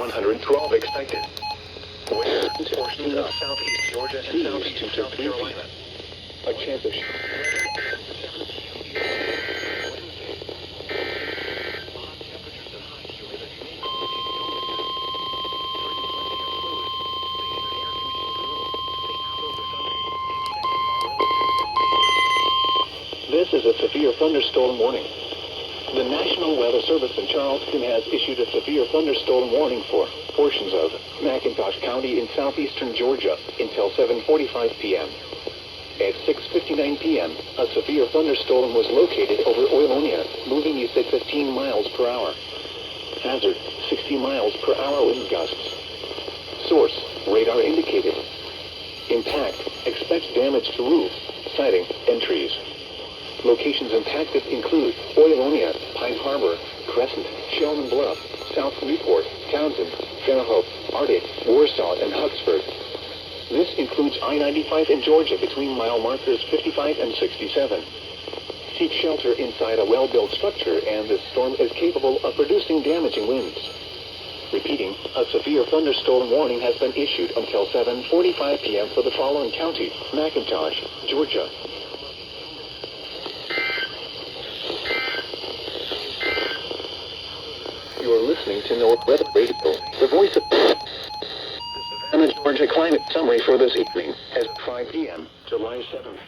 112 expected. Where? Portions of southeast Georgia and southeast South Carolina. A chance of... This is a severe thunderstorm warning. The National Weather Service in Charleston has issued a severe thunderstorm warning for portions of McIntosh County in southeastern Georgia until 7:45 p.m. At 6:59 p.m., a severe thunderstorm was located over Oilonia, moving east at 15 miles per hour. Hazard, 60 miles per hour wind gusts. Source, radar indicated. Impact, expect damage to roof, siding, and trees. Locations impacted include Oilonia, Pine Harbor, Crescent, Shellman Bluff, South Newport, Townsend, Fairhope, Arctic, Warsaw, and Huxford. This includes I-95 in Georgia between mile markers 55 and 67. Seek shelter inside a well-built structure, and this storm is capable of producing damaging winds. Repeating, a severe thunderstorm warning has been issued until 7:45 p.m. for the following county: McIntosh, Georgia. You are listening to NOAA Weather Radio, the voice of the Savannah, Georgia climate summary for this evening, as 5 p.m., July 7th.